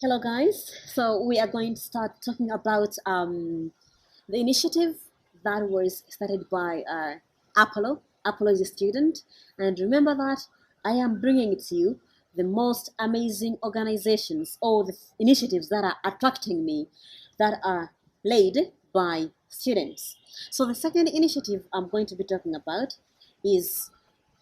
Hello, guys. So we are going to start talking about the initiative that was started by Apollo. Apollo is a student, and remember that I am bringing it to you the most amazing organizations or the initiatives that are attracting me, that are led by students. So the second initiative I'm going to be talking about is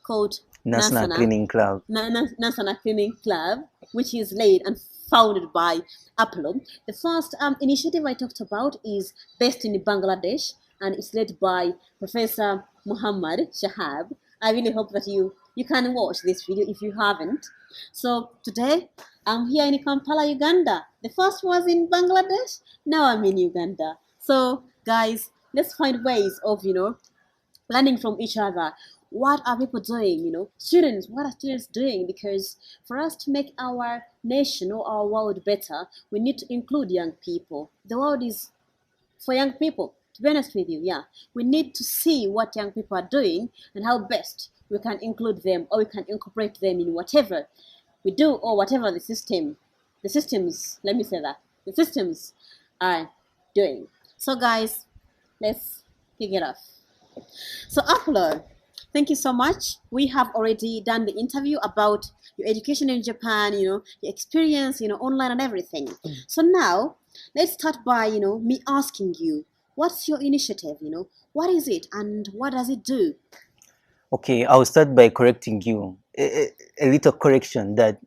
called Nansana Nansana, Cleaning Club. Nansana Cleaning Club, which is led and founded by Apollo. The first initiative I talked about is based in Bangladesh, and it's led by Professor Muhammad Shahab. I really hope that you can watch this video if you haven't. So today I'm here in Kampala, Uganda. The first was in Bangladesh. Now I'm in Uganda. So guys, let's find ways of learning from each other. What are people doing? Students, what are students doing? Because for us to make our nation or our world better, we need to include young people. The world is for young people, to be honest with you. Yeah, we need to see what young people are doing and how best we can include them, or we can incorporate them in whatever we do, or whatever the systems, let me say that, the systems are doing. So guys, let's kick it off. So Apollo, thank you so much. We have already done the interview about your education in Japan, your experience, online and everything. So now let's start by, me asking you, what's your initiative? What is it and what does it do? Okay, I'll start by correcting you. A little correction that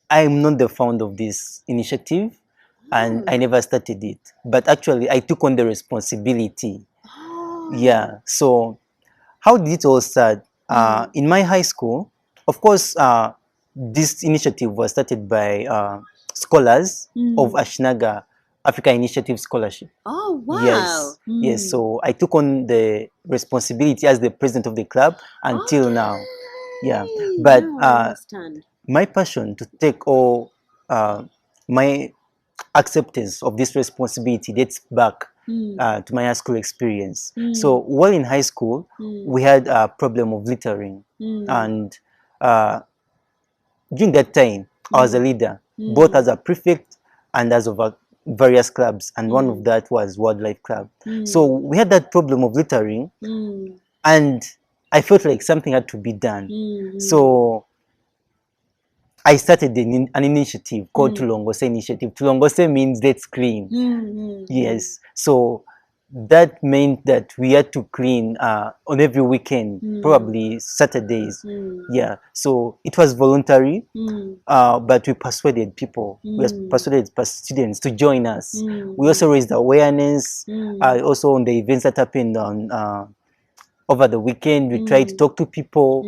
I'm not the founder of this initiative and I never started it. But actually, I took on the responsibility. Oh. Yeah, so how did it all start? In my high school, of course, this initiative was started by scholars of Ashnaga Africa Initiative Scholarship. Oh, wow. Yes, yes. So I took on the responsibility as the president of the club until now. Yeah, but Now I understand. my passion to take all my acceptance of this responsibility dates back to my high school experience. So while in high school, we had a problem of littering, and during that time, I was a leader, both as a prefect and as of various clubs, and one of that was Wildlife Club. So we had that problem of littering, and I felt like something had to be done. So I started an initiative called Tulongose Initiative. Tulongose means let's clean. Yes. So that meant that we had to clean on every weekend, probably Saturdays. Yeah. So it was voluntary, but we persuaded people. We persuaded students to join us. We also raised awareness. Also on the events that happened on over the weekend, we tried to talk to people,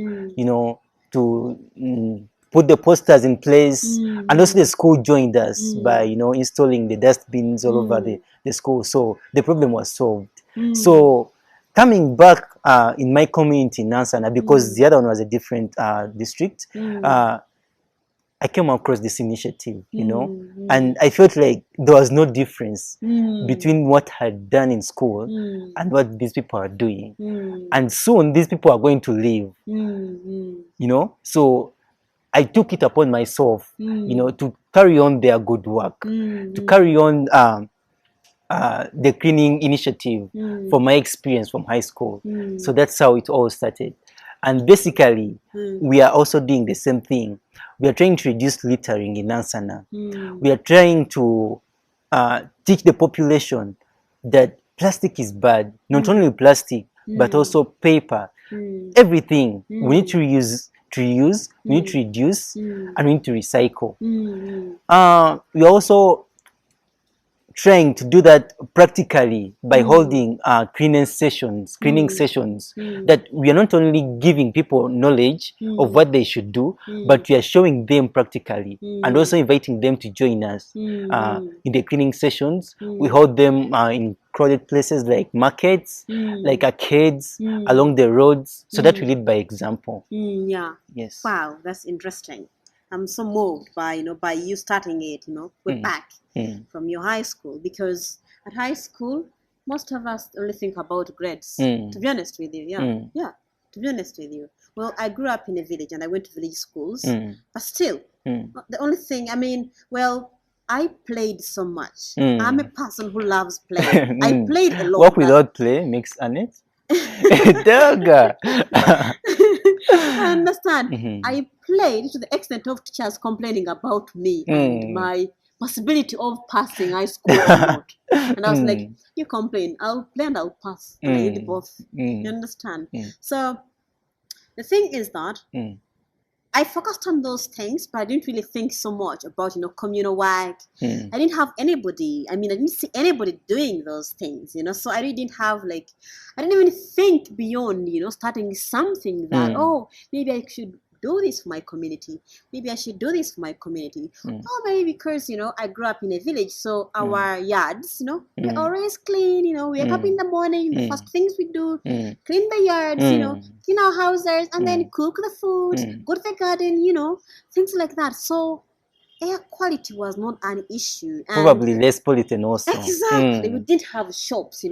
to put the posters in place, and also the school joined us by installing the dustbins all over the school. So the problem was solved. So coming back in my community in Nansana, because the other one was a different district, I came across this initiative, and I felt like there was no difference between what I had done in school and what these people are doing. And soon these people are going to leave, So I took it upon myself, to carry on their good work, to carry on the cleaning initiative from my experience from high school. So that's how it all started. And basically, we are also doing the same thing. We are trying to reduce littering in Nansana. We are trying to teach the population that plastic is bad. Not only plastic, but also paper. Everything. We need to reuse, we need to reduce, and we need to recycle. We also trying to do that practically by holding cleaning sessions that we are not only giving people knowledge of what they should do, but we are showing them practically and also inviting them to join us in the cleaning sessions. We hold them in crowded places like markets, like arcades, along the roads, so that we lead by example. Yeah. Yes. Wow, that's interesting. I'm so moved by by you starting it, way back from your high school, because at high school most of us only think about grades. To be honest with you, yeah. To be honest with you, well, I grew up in a village and I went to village schools, but still, the only thing, I played so much. Mm. I'm a person who loves playing. I played a lot. Work without play makes Annette. Dog. I understand. Mhm. I played to the extent of teachers complaining about me and my possibility of passing high school or not. And I was like, you complain, I'll play and I'll pass. And I did both. You understand? So the thing is that I focused on those things, but I didn't really think so much about, communal work. I didn't have anybody. I mean, I didn't see anybody doing those things, So I really didn't have I didn't even think beyond, starting something that, oh, maybe I should do this for my community. Maybe I should do this for my community. Or maybe because, I grew up in a village, so our yards, we're always clean, we wake up in the morning, the first things we do, clean the yards, clean our houses, and then cook the food, go to the garden, things like that. So air quality was not an issue. And probably less pollutant also. Exactly. We didn't have shops, we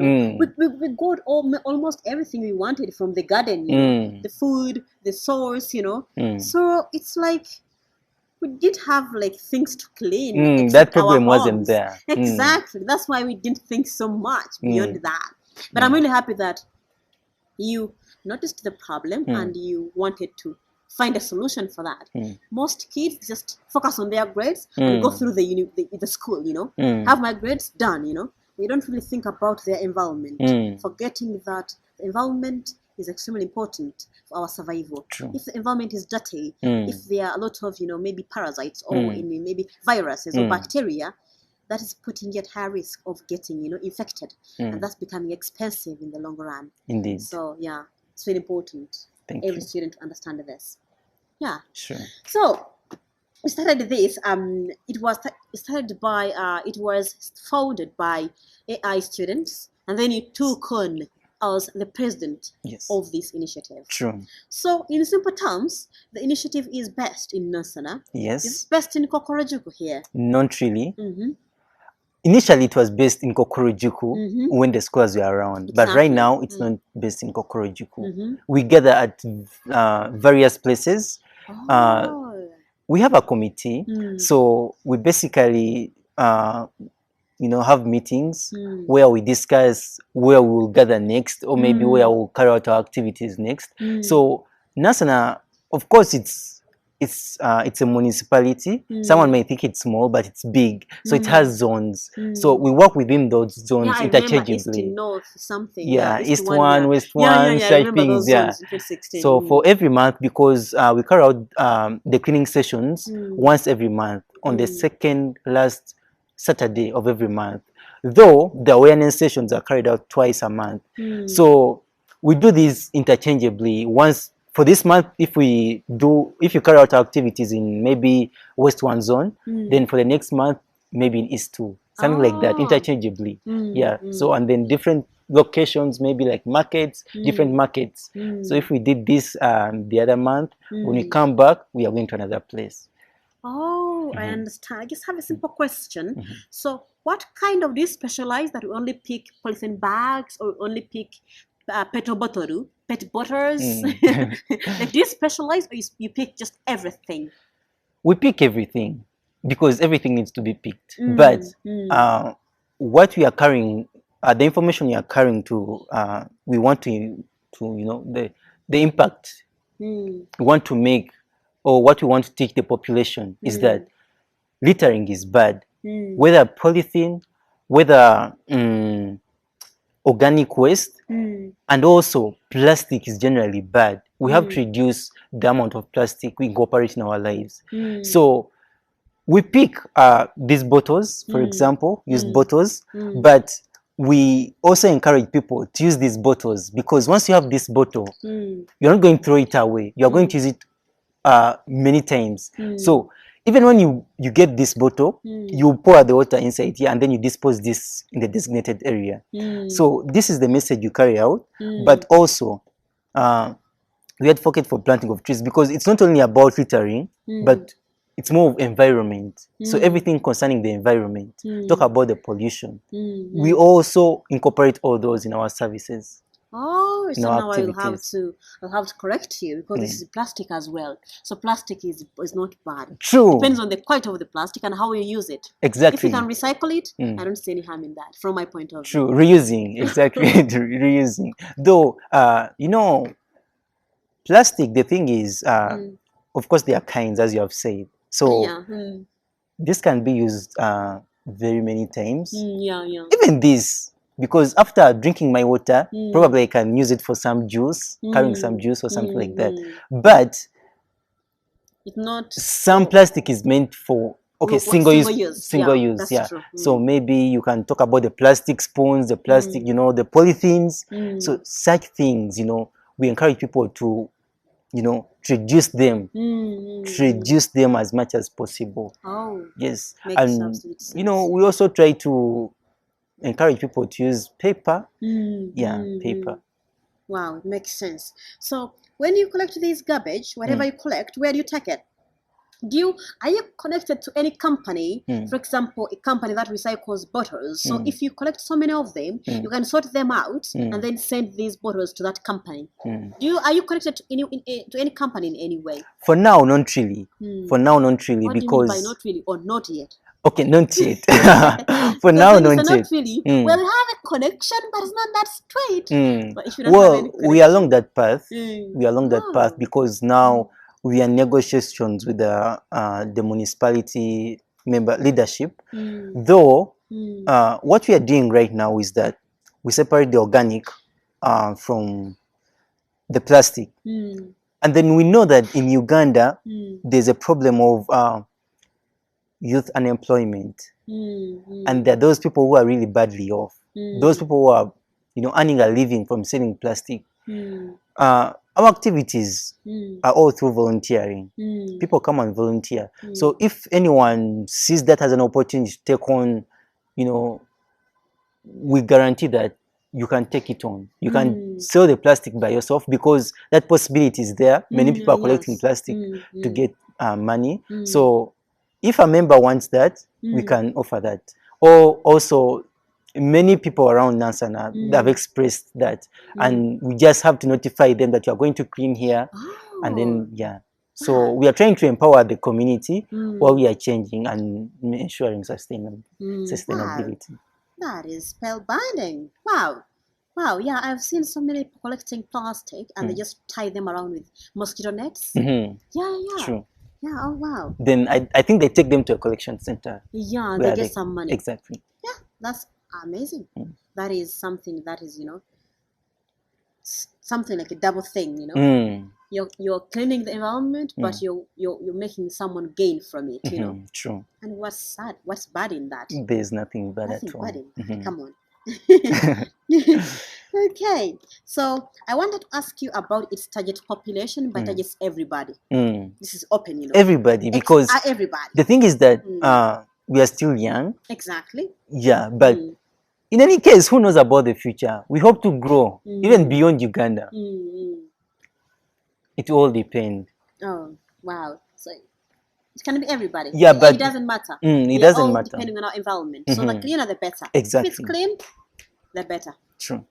got almost everything we wanted from the garden, the food, the source, So it's like we did have things to clean. That problem wasn't there. Exactly. That's why we didn't think so much beyond that. But I'm really happy that you noticed the problem and you wanted to find a solution for that. Most kids just focus on their grades and go through the school, have my grades done, They don't really think about their environment, forgetting that the environment is extremely important for our survival. True. If the environment is dirty, if there are a lot of, maybe parasites or maybe viruses or bacteria, that is putting you at high risk of getting, infected. And that's becoming expensive in the long run. Indeed. So, yeah, it's really important. Thank every you. student to understand this. Yeah. Sure. So we started this. It was founded by AI students, and then you took on as the president of this initiative. True. So in simple terms, the initiative is based in Nansana. Yes. It's based in Kokorojuku here. Not really. Initially, it was based in Kokorojuku when the scholars were around. But right now, it's not based in Kokorojuku. We gather at various places. We have a committee. So we basically, have meetings where we discuss where we will gather next, or maybe where we'll carry out our activities next. So Nansana, of course, it's a municipality. Someone may think it's small, but it's big. So it has zones. So we work within those zones interchangeably. East to north, something. East one, West one, such things. So for every month, because we carry out the cleaning sessions once every month on the second last Saturday of every month. Though the awareness sessions are carried out twice a month. So we do these interchangeably. Once for this month, if you carry out activities in maybe West 1 zone, then for the next month, maybe in East 2, something like that, interchangeably. So, and then different locations, maybe like markets, different markets. So if we did this the other month, when we come back, we are going to another place. Oh, I understand. I just have a simple question. So what kind of do you specialize that you only pick polythene bags or only pick pet bottles? Like, do you specialize or you pick just everything? We pick everything because everything needs to be picked. But what we are carrying, the information we are carrying to, we want to the impact we want to make, or what we want to teach the population is that littering is bad. Whether polythene, whether organic waste, and also plastic is generally bad. We have to reduce the amount of plastic we incorporate in our lives. So we pick these bottles, for example, used bottles, but we also encourage people to use these bottles, because once you have this bottle, you're not going to throw it away. You're going to use it many times. So even when you get this bottle, you pour the water inside here and then you dispose this in the designated area. So this is the message you carry out, but also we advocate for planting of trees, because it's not only about littering, but it's more of environment. So everything concerning the environment, talk about the pollution. We also incorporate all those in our services. Oh, in so our now activities. I'll have to correct you because this is plastic as well. So plastic is not bad. True. Depends on the quality of the plastic and how you use it. If Exactly. you can recycle it, I don't see any harm in that from my point of view. True. Reusing. Exactly. Reusing. Though, plastic, the thing is, of course, there are kinds, as you have said. So Yeah. this can be used very many times. Yeah. Even this, because after drinking my water, probably I can use it for some juice, carrying some juice or something like that. But it's not. some plastic is meant for single use. That's Yeah. true. So maybe you can talk about the plastic spoons, the plastic, the polythenes. So such things, we encourage people to to reduce them, to reduce them as much as possible. Oh, yes. makes And absolute sense. we also try to encourage people to use paper. Paper. Wow, it makes sense. So when you collect this garbage, whatever you collect, where do you take it? Are you connected to any company? For example, a company that recycles bottles. So if you collect so many of them, you can sort them out and then send these bottles to that company. Are you connected to any company in any way? For now, not really. For now, not really. What because do you mean by not really or not yet? Okay, not yet. For now, not yet. Not really. Well, we have a connection, but it's not that straight. But well, we are along that path. We are along that path because now we are in negotiations with the municipality member leadership. Though, what we are doing right now is that we separate the organic from the plastic. And then we know that in Uganda, there's a problem of youth unemployment. And there are those people who are really badly off. Those people who are, earning a living from selling plastic. Our activities are all through volunteering. People come and volunteer. So if anyone sees that as an opportunity to take on, we guarantee that you can take it on. You can sell the plastic by yourself because that possibility is there. Many people are collecting plastic to get money. So if a member wants that, we can offer that. Or also, many people around Nansana have expressed that, and we just have to notify them that you are going to clean here, and then So we are trying to empower the community while we are changing and ensuring sustainability. That is spellbinding. Wow. Yeah, I've seen so many people collecting plastic and they just tie them around with mosquito nets. Yeah. True. Yeah, oh wow. Then I think they take them to a collection center. Yeah, they get some money. Exactly. Yeah, that's amazing. That is something that is, something like a double thing, You're cleaning the environment, but you're making someone gain from it, True. And what's sad? What's bad in that? There's nothing bad Nothing at all. bad in that. Come on. Okay, so I wanted to ask you about its target population, but targets everybody. This is open, Everybody, because everybody. the thing is that we are still young. Exactly. Yeah, but in any case, who knows about the future? We hope to grow even beyond Uganda. It all depends. Oh, wow. So it can be everybody. Yeah, but it doesn't matter. It doesn't matter. Depending on our environment. So the cleaner, the better. Exactly. If it's clean, the better. True.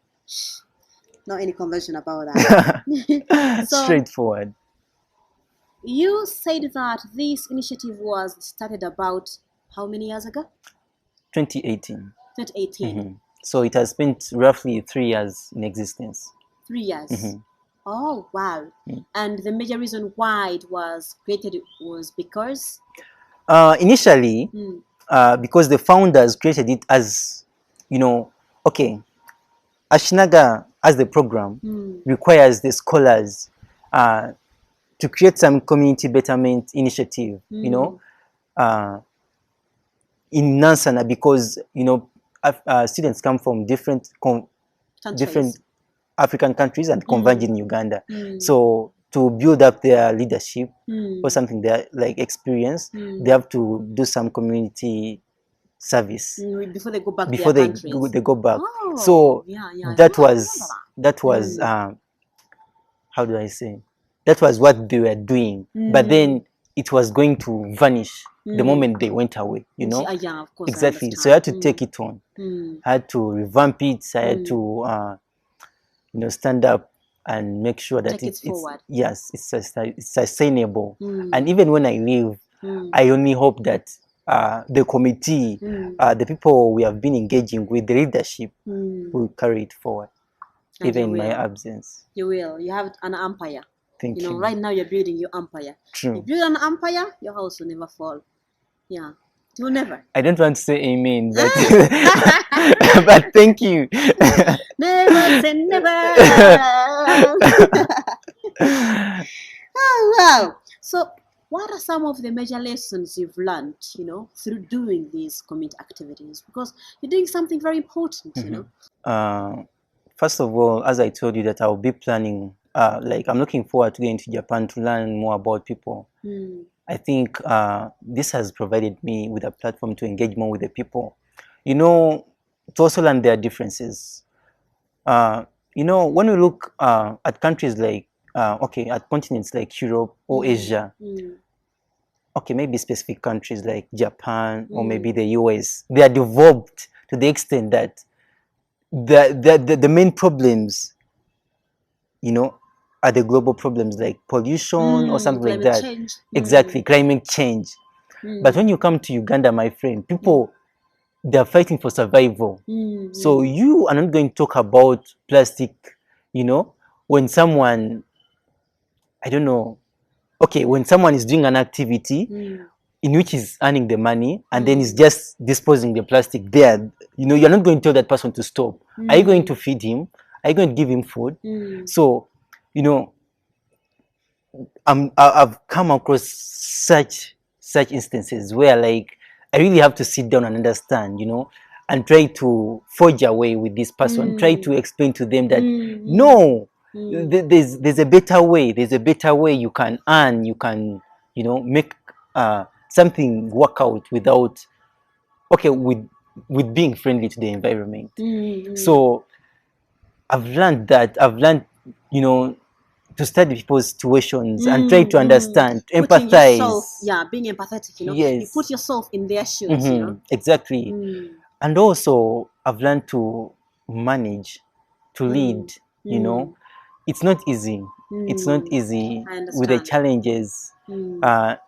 Not any convention about that. So, straightforward. You said that this initiative was started about how many years ago? 2018. 2018. So it has spent roughly 3 years in existence. 3 years. Oh, wow. And the major reason why it was created was because? Initially, because the founders created it as, Ashinaga, as the program, requires the scholars to create some community betterment initiative, in Nansana, because, students come from different African countries and converge in Uganda. So to build up their leadership or something they like experience, they have to do some community service before they go back. They go back. Oh, so yeah. that was how do I say? That was what they were doing, but then it was going to vanish the moment they went away. Yeah, of course. Exactly. So I had to take it on. I had to revamp it. I had to stand up and make sure that Take it forward. yes, it's sustainable. And even when I leave, I only hope that the committee, the people we have been engaging with, the leadership, will carry it forward, And even in you my will. absence. You will. You have an empire. Thank you. Right now you're building your empire. True. You build an empire, your house will never fall. Yeah. It will never. I don't want to say amen, but but thank you. Never say never. Oh, wow. So, what are some of the major lessons you've learned, through doing these community activities? Because you're doing something very important, First of all, as I told you that I'll be planning, I'm looking forward to going to Japan to learn more about people. I think this has provided me with a platform to engage more with the people. To also learn their differences. When we look at countries like, at continents like Europe or Asia, okay, maybe specific countries like Japan or maybe the US, they are developed to the extent that the main problems, are the global problems like pollution or something like that. change. Exactly, climate change. But when you come to Uganda, my friend, people, they are fighting for survival. So you are not going to talk about plastic, when someone, I don't know, okay, when someone is doing an activity in which is earning the money and then is just disposing the plastic there, you're not going to tell that person to stop. Are you going to feed him? Are you going to give him food? So, I've come across such instances where, like, I really have to sit down and understand, and try to forge a way with this person, try to explain to them that no, there's a better way. There's a better way you can earn, you can, make something work out without, with being friendly to the environment. So I've learned to study people's situations and try to understand, to Putting empathize. yourself, being empathetic, Yes. You put yourself in their shoes, Exactly. And also, I've learned to manage, to lead, It's not easy. It's not easy I with the understand. challenges,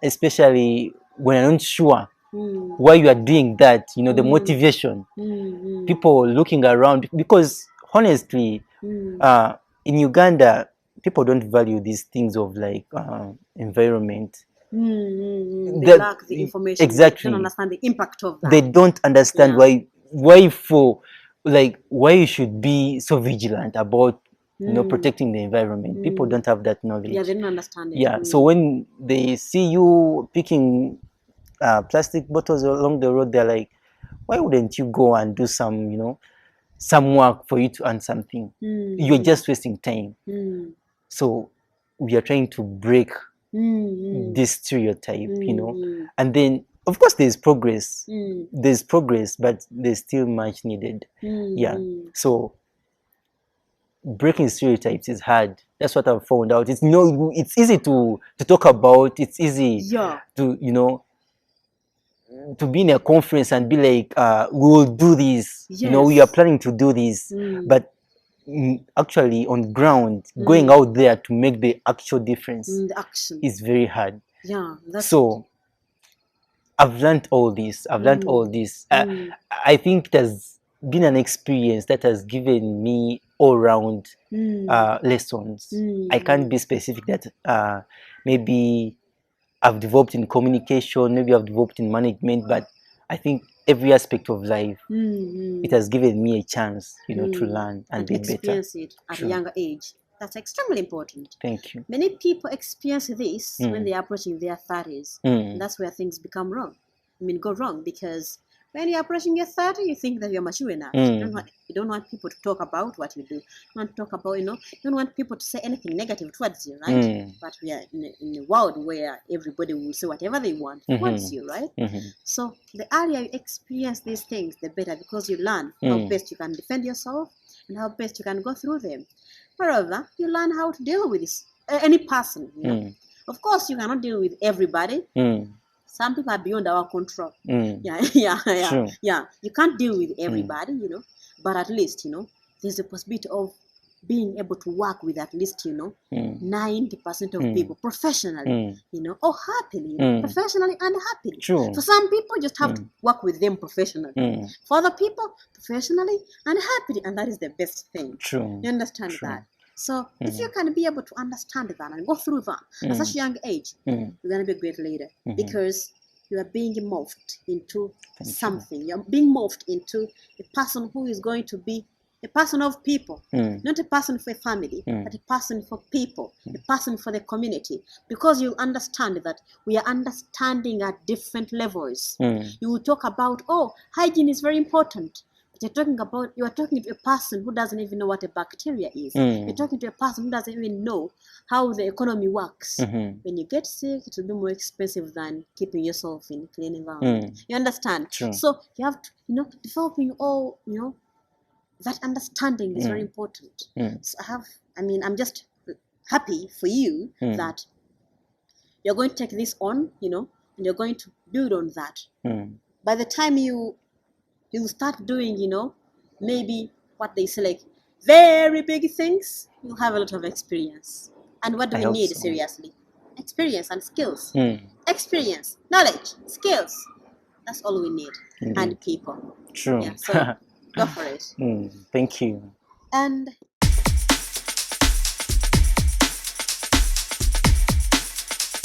especially when I'm not sure why you are doing that, the motivation. People looking around, because honestly, in Uganda, people don't value these things of like environment. They lack the information. Exactly. They don't understand the impact of that. They don't understand why why you should be so vigilant about protecting the environment. People don't have that knowledge. Yeah, they don't understand it. Yeah. So when they see you picking plastic bottles along the road, they're like, why wouldn't you go and do some work for you to earn something? You're just wasting time. So we are trying to break this stereotype, and then of course there's progress. There's progress, but there's still much needed. Yeah. So breaking stereotypes is hard. That's what I've found out. It's easy to talk about. It's easy to to be in a conference and be like, we will do this. Yes. We are planning to do this. But actually on ground, going out there to make the actual difference the action is very hard. Yeah, so I've learned all this. I think it has been an experience that has given me all round lessons. I can't be specific that maybe I've developed in communication, maybe I've developed in management, but I think every aspect of life, it has given me a chance, to learn and be better. Experience it at a younger age. That's extremely important. Thank you. Many people experience this when they are approaching their 30s. And that's where things become wrong. Go wrong, because when you're approaching your 30, you think that you're mature enough. You don't want people to talk about what you do. You want to talk about, you don't want people to say anything negative towards you, right? But we are in a world where everybody will say whatever they want towards you, right? So the earlier you experience these things, the better, because you learn how best you can defend yourself and how best you can go through them. Moreover, you learn how to deal with this, any person. Of course, you cannot deal with everybody. Some people are beyond our control. Yeah. You can't deal with everybody, but at least, there's a possibility of being able to work with at least, 90% of people professionally, or happily, professionally and happily. True. For some people, just have to work with them professionally. For other people, professionally and happily, and that is the best thing. True. You understand that? So if you can be able to understand that and go through that at such a young age, you're going to be a great leader because you are being morphed into something. You're being morphed into a person who is going to be a person of people, not a person for a family, but a person for people, a person for the community. Because you understand that we are understanding at different levels. You will talk about, hygiene is very important. But you are talking to a person who doesn't even know what a bacteria is. You're talking to a person who doesn't even know how the economy works. When you get sick, it will be more expensive than keeping yourself in a clean environment. You understand? True. So you have to, developing all, that understanding is very important. So I'm just happy for you that you're going to take this on, and you're going to build on that. By the time you start doing, maybe what they say, like very big things, you'll have a lot of experience. And what do we need, seriously? Experience and skills. Experience, knowledge, skills. That's all we need. And people. True. Yeah, so go for it. Thank you. And